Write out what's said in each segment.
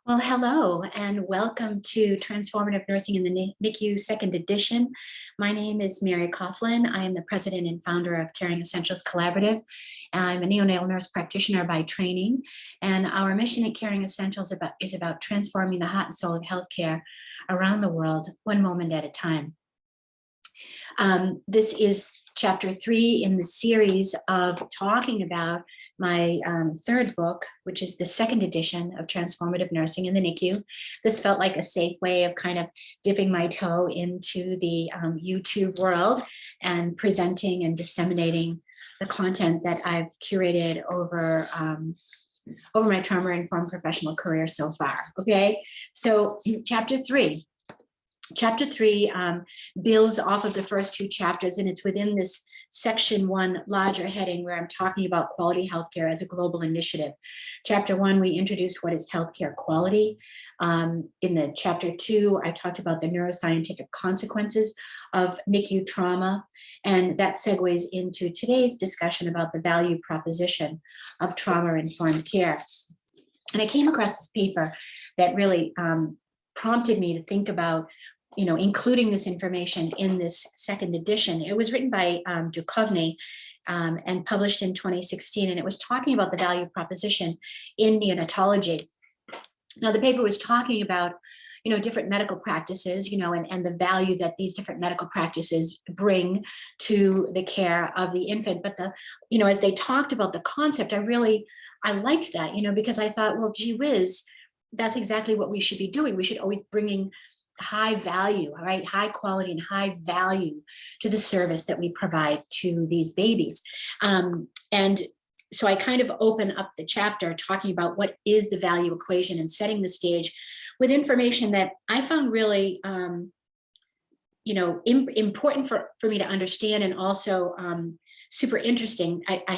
Well, hello and welcome to Transformative Nursing in the NICU second edition. My name is Mary Coughlin. I am the president and founder of Caring Essentials Collaborative. I'm a neonatal nurse practitioner by training, and our mission at Caring Essentials is about transforming the heart and soul of healthcare around the world, one moment at a time. This is chapter 3 in the series of talking about my third book, which is the second edition of Transformative Nursing in the NICU. This felt like a safe way of kind of dipping my toe into the YouTube world and presenting and disseminating the content that I've curated over my trauma-informed professional career so far. Okay, so Chapter 3 builds off of the first two chapters, and it's within this section 1 larger heading where I'm talking about quality healthcare as a global initiative. Chapter 1, we introduced what is healthcare quality. In the chapter 2, I talked about the neuroscientific consequences of NICU trauma, and that segues into today's discussion about the value proposition of trauma-informed care. And I came across this paper that really prompted me to think about including this information in this second edition. It was written by Coughlin and published in 2016, and it was talking about the value proposition in neonatology. Now, the paper was talking about different medical practices, and the value that these different medical practices bring to the care of the infant. But as they talked about the concept, I liked that, because I thought, well, gee whiz, that's exactly what we should be doing. We should always bringing high value, right? High quality and high value to the service that we provide to these babies. And so I kind of open up the chapter talking about what is the value equation and setting the stage with information that I found really, important for me to understand, and also super interesting. I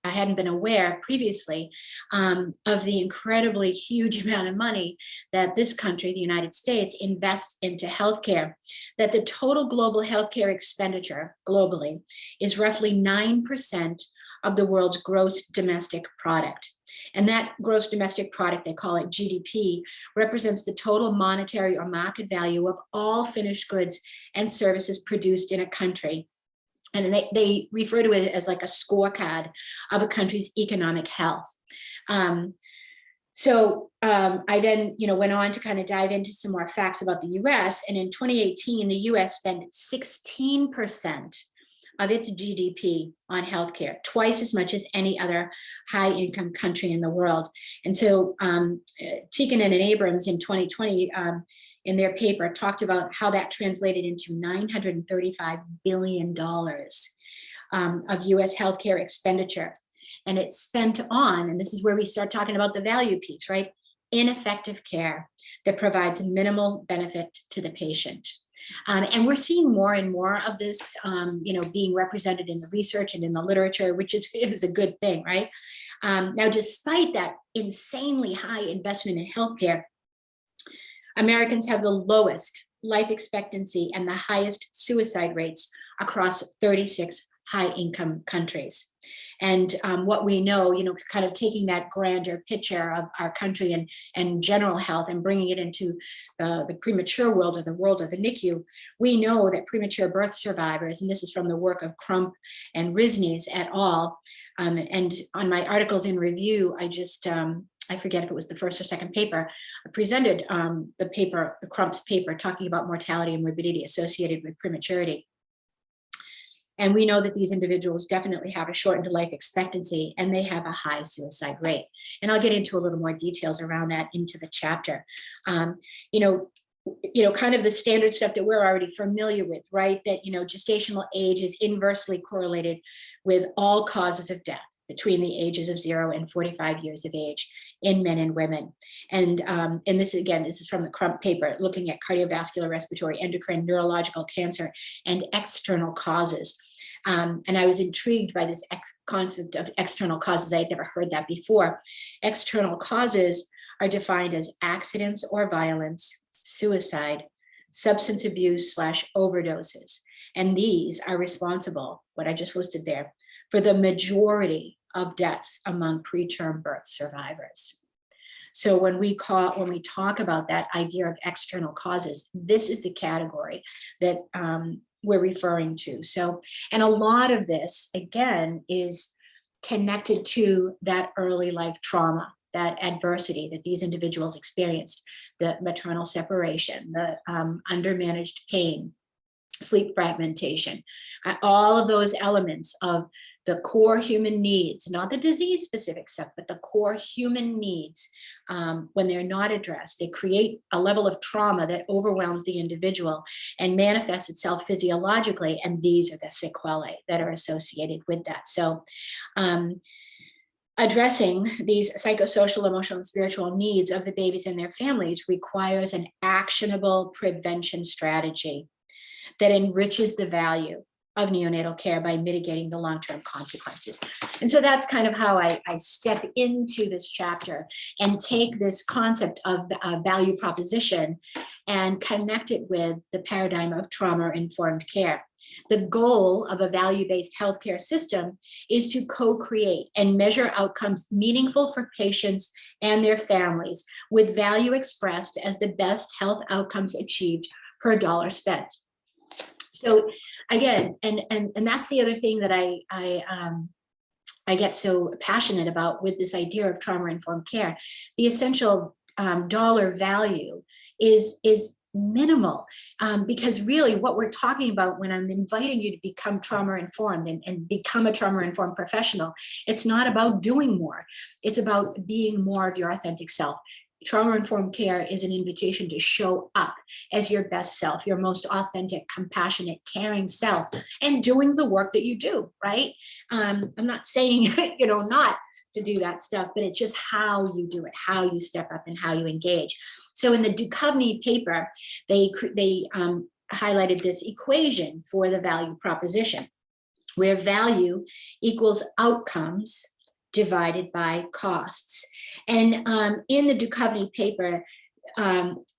hadn't been aware previously of the incredibly huge amount of money that this country, the United States, invests into healthcare. That the total global healthcare expenditure globally is roughly 9% of the world's gross domestic product. And that gross domestic product, they call it GDP, represents the total monetary or market value of all finished goods and services produced in a country. And they refer to it as like a scorecard of a country's economic health. So I then, went on to kind of dive into some more facts about the US. And in 2018, the US spent 16% of its GDP on healthcare, twice as much as any other high-income country in the world. And so Tikkanen and Abrams in 2020, in their paper, talked about how that translated into $935 billion of US healthcare expenditure. And it's spent on, and this is where we start talking about the value piece, right? Ineffective care that provides minimal benefit to the patient. And we're seeing more and more of this, being represented in the research and in the literature, which is a good thing, right? Now, despite that insanely high investment in healthcare, Americans have the lowest life expectancy and the highest suicide rates across 36 high-income countries. And what we know, kind of taking that grander picture of our country and general health and bringing it into the premature world, or the world of the NICU, we know that premature birth survivors, and this is from the work of Crump and Risnes et al. And on my articles in review, I forget if it was the first or second paper, I presented the Crump's paper talking about mortality and morbidity associated with prematurity. And we know that these individuals definitely have a shortened life expectancy, and they have a high suicide rate. And I'll get into a little more details around that into the chapter. Kind of the standard stuff that we're already familiar with, right? That, gestational age is inversely correlated with all causes of death between the ages of 0 and 45 years of age in men and women. And this is from the Crump paper, looking at cardiovascular, respiratory, endocrine, neurological, cancer, and external causes. And I was intrigued by this concept of external causes. I had never heard that before. External causes are defined as accidents or violence, suicide, substance abuse / overdoses. And these are responsible, what I just listed there, for the majority of deaths among preterm birth survivors. So when we talk about that idea of external causes, this is the category that we're referring to. So, and a lot of this, again, is connected to that early life trauma, that adversity that these individuals experienced, the maternal separation, the undermanaged pain, sleep fragmentation, all of those elements of the core human needs, not the disease specific stuff, but the core human needs, when they're not addressed, they create a level of trauma that overwhelms the individual and manifests itself physiologically. And these are the sequelae that are associated with that. So addressing these psychosocial, emotional, and spiritual needs of the babies and their families requires an actionable prevention strategy that enriches the value of neonatal care by mitigating the long-term consequences. And so that's kind of how I step into this chapter and take this concept of value proposition and connect it with the paradigm of trauma-informed care. The goal of a value-based healthcare system is to co-create and measure outcomes meaningful for patients and their families, with value expressed as the best health outcomes achieved per dollar spent. So again, and that's the other thing that I get so passionate about with this idea of trauma-informed care. The essential dollar value is minimal, because really what we're talking about when I'm inviting you to become trauma-informed and become a trauma-informed professional, it's not about doing more. It's about being more of your authentic self. Trauma-informed care is an invitation to show up as your best self, your most authentic, compassionate, caring self, and doing the work that you do, right? I'm not saying, not to do that stuff, but it's just how you do it, how you step up and how you engage. So in the Duchovny paper, they highlighted this equation for the value proposition, where value equals outcomes divided by costs. And in the Duchovny paper,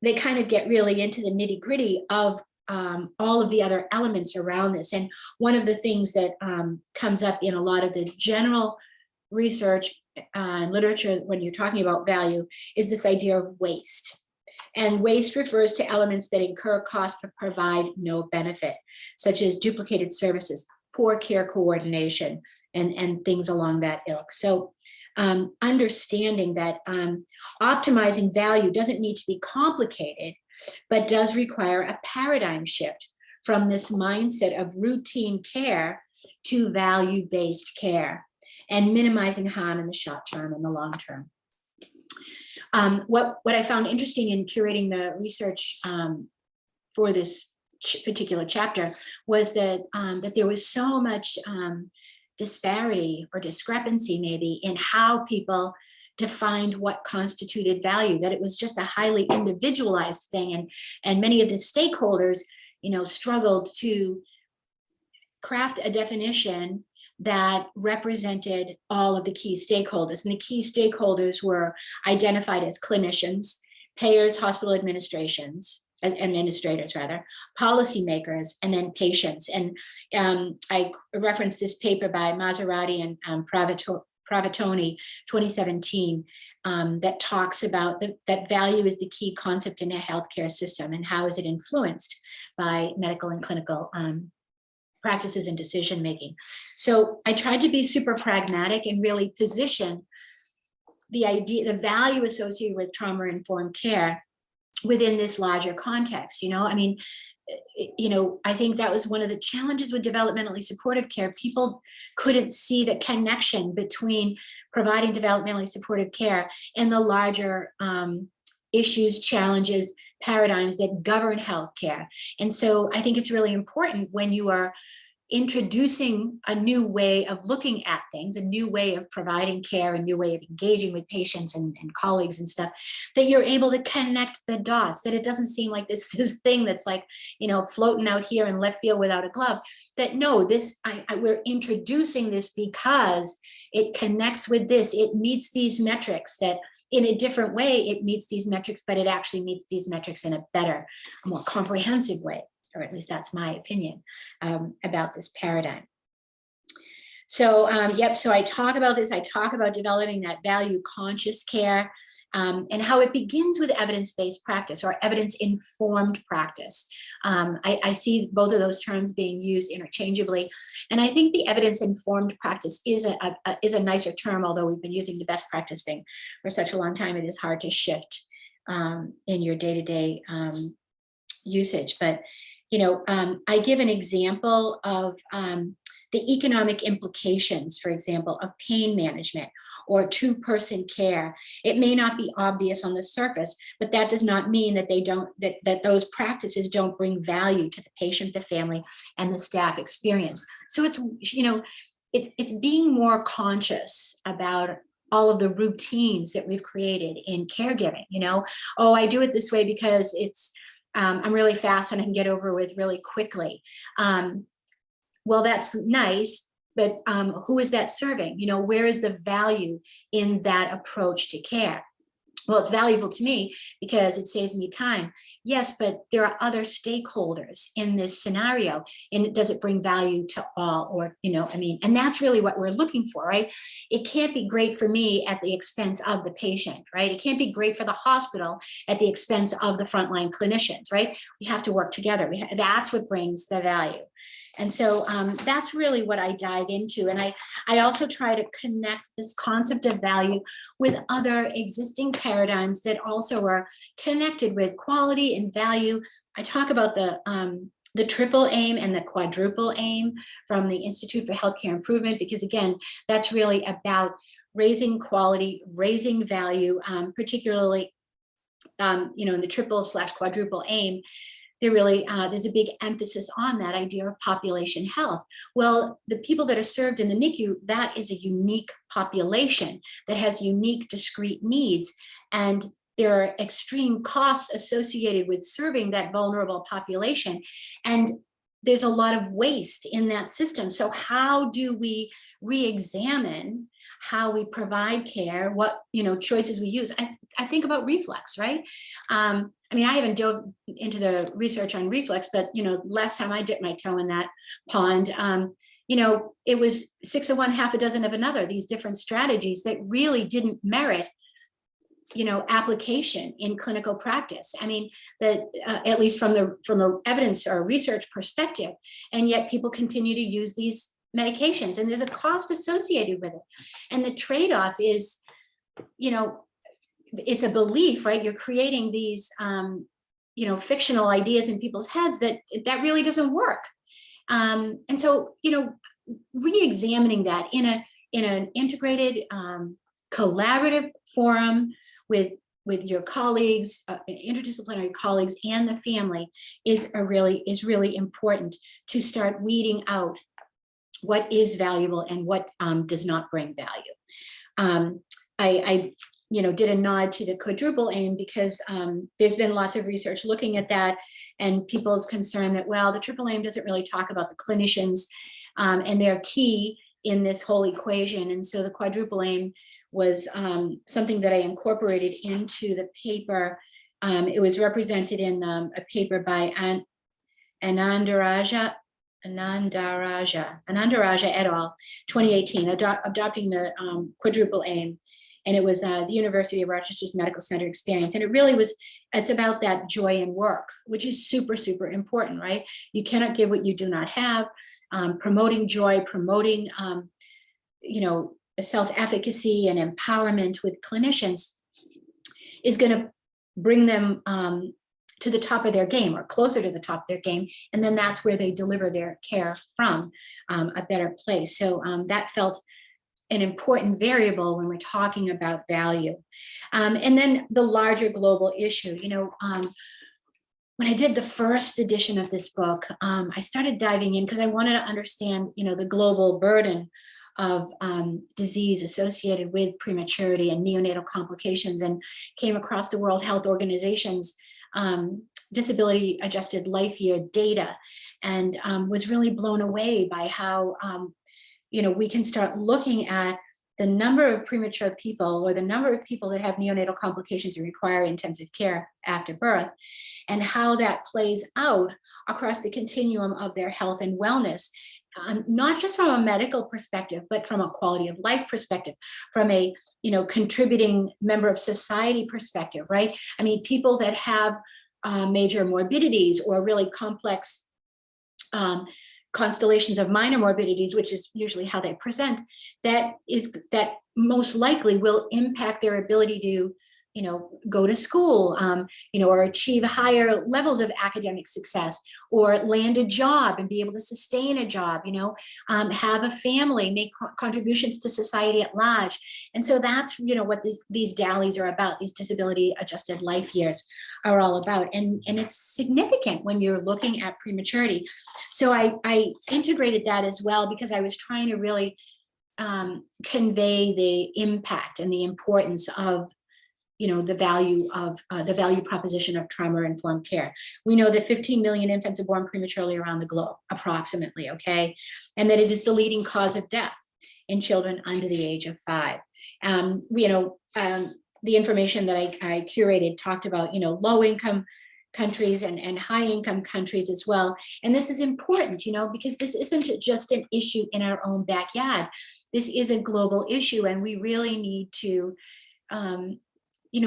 they kind of get really into the nitty gritty of all of the other elements around this. And one of the things that comes up in a lot of the general research and literature when you're talking about value is this idea of waste. And waste refers to elements that incur cost but provide no benefit, such as duplicated services, poor care coordination, and things along that ilk. So understanding that optimizing value doesn't need to be complicated, but does require a paradigm shift from this mindset of routine care to value-based care and minimizing harm in the short term and the long term. What I found interesting in curating the research for this particular chapter was that that there was so much disparity or discrepancy maybe in how people defined what constituted value, that it was just a highly individualized thing, and many of the stakeholders struggled to craft a definition that represented all of the key stakeholders. And the key stakeholders were identified as clinicians, payers, hospital administrators, policymakers, and then patients. And I referenced this paper by Maserati and Pravatoni, 2017, that talks about that value is the key concept in a healthcare system, and how is it influenced by medical and clinical practices and decision making. So I tried to be super pragmatic and really position the value associated with trauma-informed care within this larger context. I think that was one of the challenges with developmentally supportive care. People couldn't see the connection between providing developmentally supportive care and the larger issues, challenges, paradigms that govern healthcare. And so I think it's really important when you are introducing a new way of looking at things, a new way of providing care, a new way of engaging with patients and colleagues and stuff, that you're able to connect the dots, that it doesn't seem like this thing that's like, floating out here in left field without a glove, that no, we're introducing this because it connects with this, it meets these metrics, that in a different way, it meets these metrics, but it actually meets these metrics in a better, more comprehensive way, or at least that's my opinion about this paradigm. Yep, so I talk about this. I talk about developing that value conscious care, and how it begins with evidence-based practice or evidence-informed practice. I see both of those terms being used interchangeably. And I think the evidence-informed practice is a nicer term, although we've been using the best practice thing for such a long time, it is hard to shift in your day-to-day usage. But, I give an example of the economic implications, for example, of pain management or two-person care. It may not be obvious on the surface, but that does not mean that that those practices don't bring value to the patient, the family, and the staff experience. So it's being more conscious about all of the routines that we've created in caregiving. Oh, I do it this way because I'm really fast and I can get over with really quickly. Well, that's nice, but who is that serving? Where is the value in that approach to care? Well, it's valuable to me because it saves me time. Yes, but there are other stakeholders in this scenario, and does it bring value to all? Or, and that's really what we're looking for, right? It can't be great for me at the expense of the patient, right? It can't be great for the hospital at the expense of the frontline clinicians, right? We have to work together. That's what brings the value. And so that's really what I dive into. And I also try to connect this concept of value with other existing paradigms that also are connected with quality and value. I talk about the triple aim and the quadruple aim from the Institute for Healthcare Improvement, because again, that's really about raising quality, raising value, particularly, in the triple/quadruple aim. There's a big emphasis on that idea of population health. Well, the people that are served in the NICU, that is a unique population that has unique, discrete needs. And there are extreme costs associated with serving that vulnerable population. And there's a lot of waste in that system. So how do we re-examine how we provide care, what choices we use? I think about reflux, right? I haven't dove into the research on reflux, but last time I dipped my toe in that pond, it was 6 of one, half a dozen of another, these different strategies that really didn't merit application in clinical practice. At least from a evidence or research perspective, and yet people continue to use these medications, and there's a cost associated with it. And the trade-off is, it's a belief, right? You're creating these, fictional ideas in people's heads that really doesn't work. And so, re-examining that in an integrated, collaborative forum with your colleagues, interdisciplinary colleagues, and the family is really important to start weeding out what is valuable and what does not bring value. I did a nod to the quadruple aim because there's been lots of research looking at that, and people's concern that, well, the triple aim doesn't really talk about the clinicians, and they're key in this whole equation. And so the quadruple aim was something that I incorporated into the paper. It was represented in a paper by Anandaraja et al., 2018, adopting the quadruple aim. And it was the University of Rochester's Medical Center experience. And it's about that joy in work, which is super, super important, right? You cannot give what you do not have. Promoting joy, promoting, self-efficacy and empowerment with clinicians is going to bring them to the top of their game, or closer to the top of their game. And then that's where they deliver their care from a better place. So that felt an important variable when we're talking about value. And then the larger global issue, when I did the first edition of this book, I started diving in because I wanted to understand, the global burden of disease associated with prematurity and neonatal complications, and came across the World Health Organization's disability adjusted life year data, and was really blown away by how we can start looking at the number of premature people, or the number of people that have neonatal complications and require intensive care after birth, and how that plays out across the continuum of their health and wellness. not just from a medical perspective, but from a quality of life perspective, from a, contributing member of society perspective, right? I mean, people that have major morbidities or really complex constellations of minor morbidities, which is usually how they present, that most likely will impact their ability to, go to school, or achieve higher levels of academic success, or land a job and be able to sustain a job, have a family, make contributions to society at large. And so that's, what these DALYs are about, these disability adjusted life years are all about. And it's significant when you're looking at prematurity. So I integrated that as well, because I was trying to really convey the impact and the importance of the value proposition of trauma-informed care. We know that 15 million infants are born prematurely around the globe, approximately, okay? And that it is the leading cause of death in children under the age of 5. The information that I curated talked about, low-income countries and high-income countries as well. And this is important, because this isn't just an issue in our own backyard. This is a global issue, and we really need to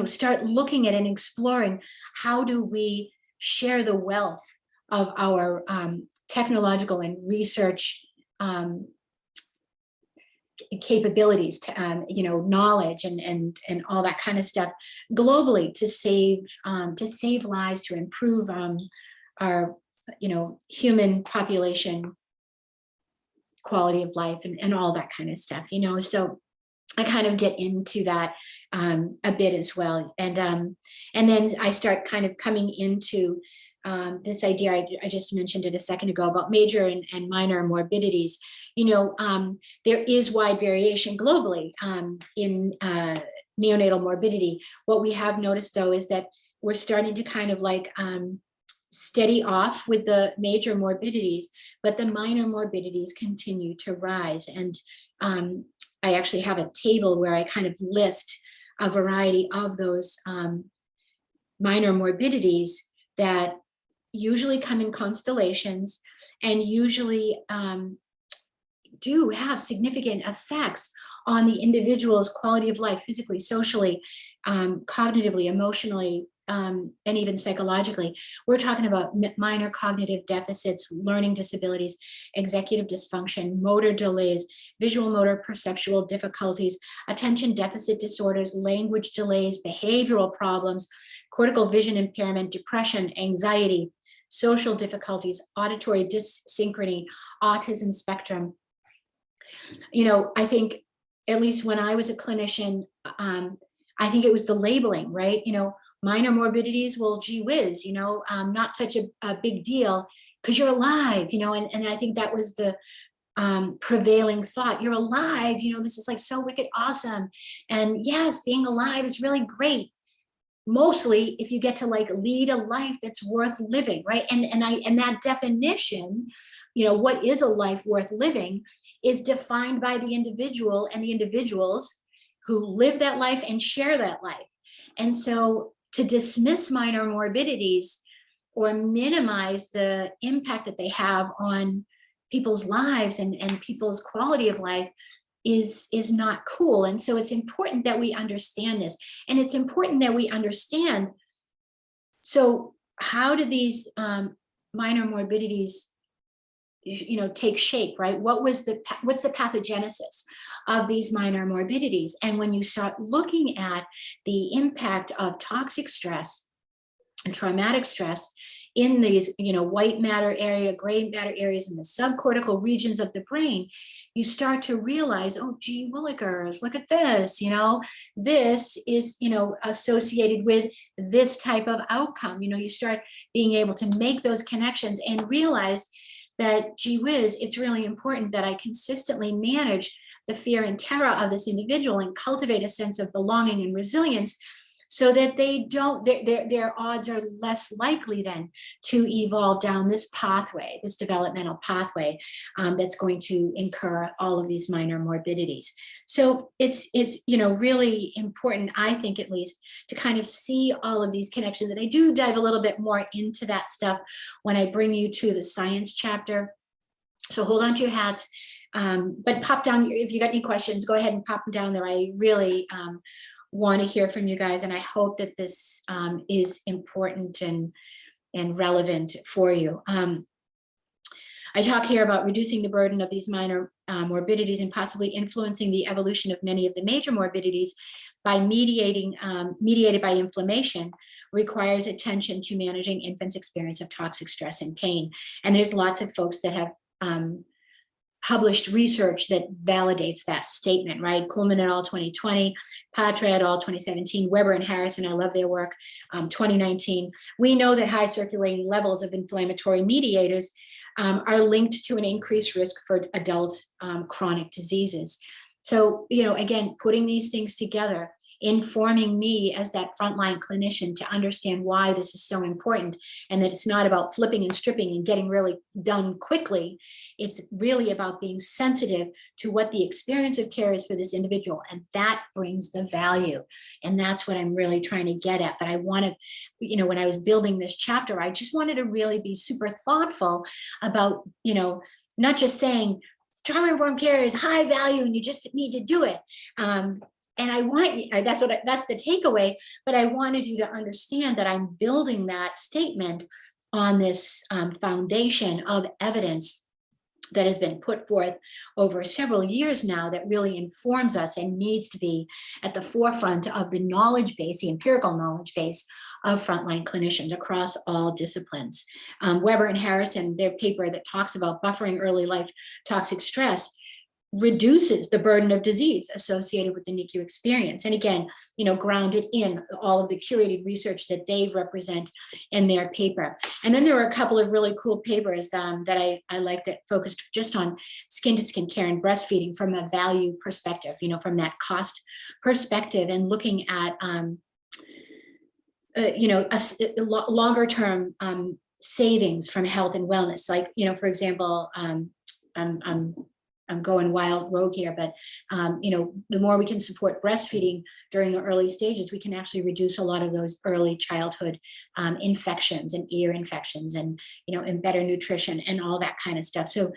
start looking at and exploring, how do we share the wealth of our technological and research capabilities, to knowledge and all that kind of stuff globally, to save lives, to improve our human population quality of life, and all that kind of stuff. So I kind of get into that a bit as well. And then I start kind of coming into this idea, I just mentioned it a second ago, about major and minor morbidities. There is wide variation globally in neonatal morbidity. What we have noticed, though, is that we're starting to kind of like steady off with the major morbidities, but the minor morbidities continue to rise. And I actually have a table where I kind of list a variety of those minor morbidities that usually come in constellations and usually do have significant effects on the individual's quality of life, physically, socially, cognitively, emotionally, and even psychologically. We're talking about minor cognitive deficits, learning disabilities, executive dysfunction, motor delays, visual motor perceptual difficulties, attention deficit disorders, language delays, behavioral problems, cortical vision impairment, depression, anxiety, social difficulties, auditory dyssynchrony, autism spectrum. I think, at least when I was a clinician, I think it was the labeling, right? Minor morbidities, well, gee whiz, not such a big deal because you're alive, and I think that was the prevailing thought. You're alive, this is like so wicked awesome. And yes, being alive is really great, mostly if you get to like lead a life that's worth living, right? And that definition, what is a life worth living, is defined by the individual and the individuals who live that life and share that life. And so to dismiss minor morbidities or minimize the impact that they have on people's lives and people's quality of life is not cool. And so it's important that we understand this. And it's important that we understand, so how do these minor morbidities take shape, right? What's the pathogenesis of these minor morbidities? And when you start looking at the impact of toxic stress and traumatic stress in these, white matter area, gray matter areas in the subcortical regions of the brain, you start to realize, oh, gee willikers, look at this, this is, associated with this type of outcome. You start being able to make those connections and realize that, gee whiz, it's really important that I consistently manage the fear and terror of this individual and cultivate a sense of belonging and resilience, so that they don't, their odds are less likely then to evolve down this pathway, this developmental pathway that's going to incur all of these minor morbidities. So it's really important, I think at least, to kind of see all of these connections. And I do dive a little bit more into that stuff when I bring you to the science chapter So hold on to your hats, but pop down, if you got any questions, go ahead and pop them down there. I really want to hear from you guys, and I hope that this is important and relevant for you. I talk here about reducing the burden of these minor morbidities and possibly influencing the evolution of many of the major morbidities by mediated by inflammation, requires attention to managing infants' experience of toxic stress and pain. And there's lots of folks that have published research that validates that statement, right? Coughlin et al. 2020, Patra et al. 2017, Weber and Harrison, I love their work, 2019. We know that high circulating levels of inflammatory mediators are linked to an increased risk for adult chronic diseases. So, you know, again, putting these things together, informing me as that frontline clinician to understand why this is so important, and that it's not about flipping and stripping and getting really done quickly. It's really about being sensitive to what the experience of care is for this individual, and that brings the value. And that's what I'm really trying to get at. But I want to, you know, when I was building this chapter, I just wanted to really be super thoughtful about, you know, not just saying trauma-informed care is high value and you just need to do it. And I want you, that's the takeaway, but I wanted you to understand that I'm building that statement on this foundation of evidence that has been put forth over several years now that really informs us and needs to be at the forefront of the knowledge base, the empirical knowledge base of frontline clinicians across all disciplines. Weber and Harrison, their paper that talks about buffering early life toxic stress, reduces the burden of disease associated with the NICU experience. And again, you know, grounded in all of the curated research that they represent in their paper. And then there were a couple of really cool papers that I like that focused just on skin to skin care and breastfeeding from a value perspective, you know, from that cost perspective, and looking at, you know, a longer term savings from health and wellness. Like, you know, for example, I'm going wild rogue here, but you know, the more we can support breastfeeding during the early stages, we can actually reduce a lot of those early childhood infections and ear infections, and, you know, and better nutrition and all that kind of stuff. So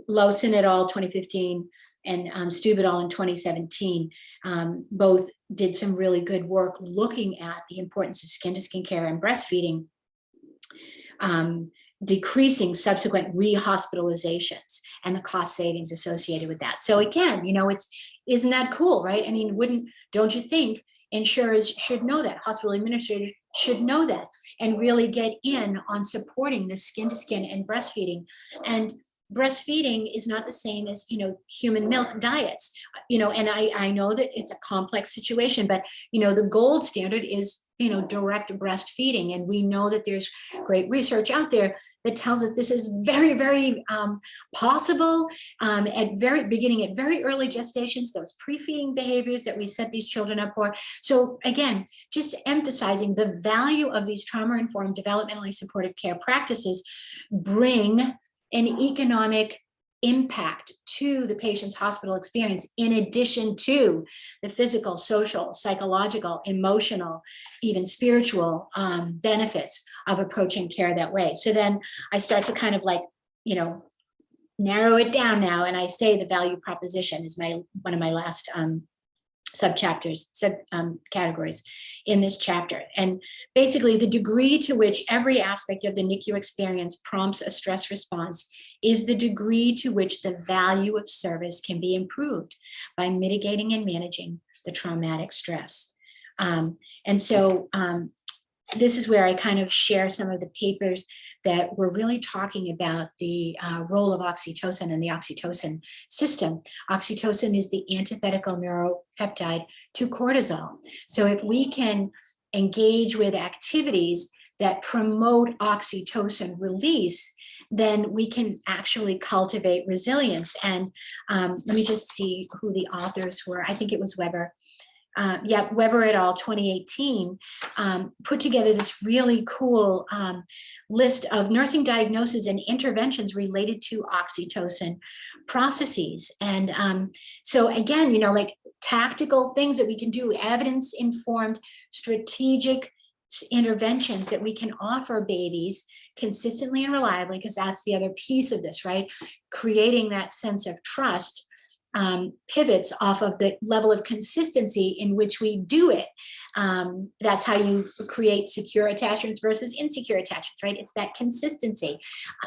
Lawson et al. 2015 and Stube et al. In 2017 both did some really good work looking at the importance of skin to skin care and breastfeeding, decreasing subsequent rehospitalizations and the cost savings associated with that. So again, you know, isn't that cool, right? I mean, don't you think insurers should know that, hospital administrators should know that, and really get in on supporting the skin to skin and breastfeeding. And breastfeeding is not the same as, you know, human milk diets, you know, and I know that it's a complex situation, but, you know, the gold standard is, you know, direct breastfeeding. And we know that there's great research out there that tells us this is very, very possible beginning at very early gestations, those pre-feeding behaviors that we set these children up for. So again, just emphasizing the value of these trauma-informed developmentally supportive care practices bring an economic impact to the patient's hospital experience, in addition to the physical, social, psychological, emotional, even spiritual benefits of approaching care that way. So then I start to kind of, like, you know, narrow it down now, and I say the value proposition is one of my last categories in this chapter. And basically, the degree to which every aspect of the NICU experience prompts a stress response is the degree to which the value of service can be improved by mitigating and managing the traumatic stress. And so this is where I kind of share some of the papers that were really talking about the role of oxytocin and the oxytocin system. Oxytocin is the antithetical neuropeptide to cortisol. So if we can engage with activities that promote oxytocin release, then we can actually cultivate resilience. And let me just see who the authors were. I think it was Weber. Weber et al. 2018 put together this really cool list of nursing diagnoses and interventions related to oxytocin processes. And so again, you know, like tactical things that we can do, evidence-informed strategic interventions that we can offer babies consistently and reliably, because that's the other piece of this, right? Creating that sense of trust pivots off of the level of consistency in which we do it. That's how you create secure attachments versus insecure attachments, right? It's that consistency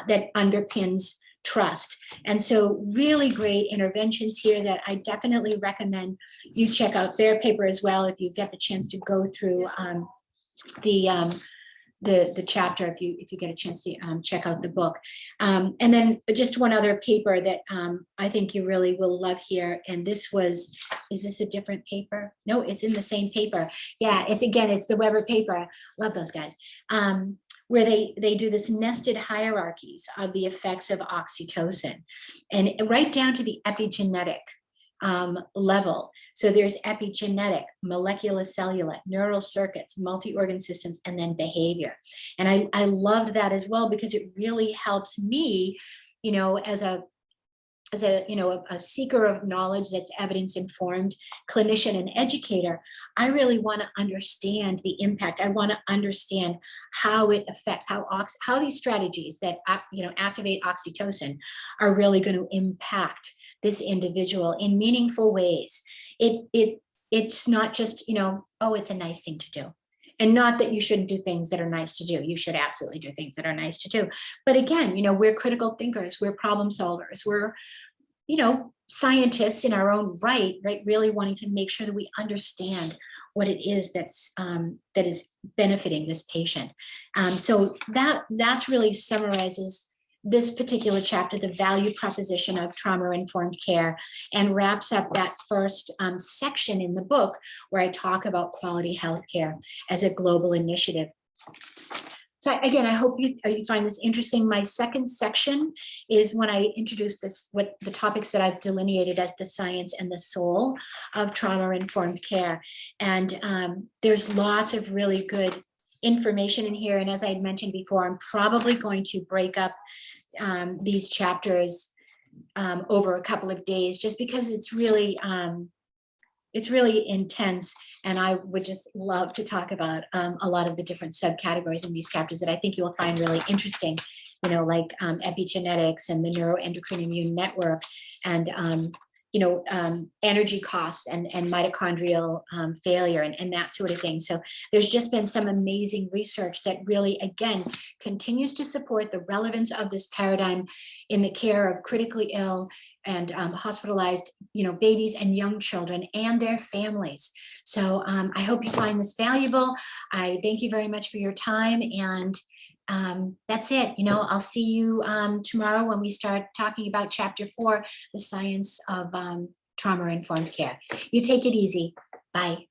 that underpins trust. And so really great interventions here that I definitely recommend you check out their paper as well if you get the chance to go through the chapter, if you get a chance to check out the book. And then just one other paper that I think you really will love here. And this was, is this a different paper? No, it's in the same paper. Yeah, it's the Weber paper. Love those guys. Where they do this nested hierarchies of the effects of oxytocin, and right down to the epigenetic level. So there's epigenetic, molecular, cellular, neural circuits, multi-organ systems, and then behavior. And I loved that as well, because it really helps me, as a seeker of knowledge that's evidence informed, clinician and educator. I really want to understand the impact. I want to understand how it affects, how these strategies that activate oxytocin are really going to impact this individual in meaningful ways. It's not just, oh, it's a nice thing to do. And not that you shouldn't do things that are nice to do. You should absolutely do things that are nice to do. But again, we're critical thinkers, we're problem solvers, we're, scientists in our own right, really wanting to make sure that we understand what it is that is benefiting this patient. So that's really summarizes this particular chapter, the value proposition of trauma-informed care, and wraps up that first section in the book where I talk about quality healthcare as a global initiative. So again, I hope you find this interesting. My second section is when I introduce what the topics that I've delineated as the science and the soul of trauma-informed care. And there's lots of really good information in here. And as I had mentioned before, I'm probably going to break up these chapters over a couple of days, just because it's really intense, and I would just love to talk about a lot of the different subcategories in these chapters that I think you will find really interesting, like epigenetics and the neuroendocrine immune network, and energy costs and mitochondrial failure and that sort of thing. So there's just been some amazing research that really, again, continues to support the relevance of this paradigm in the care of critically ill and hospitalized, babies and young children and their families. So I hope you find this valuable. I thank you very much for your time, and that's it. I'll see you tomorrow when we start talking about chapter 4, the science of trauma-informed care. You take it easy. Bye.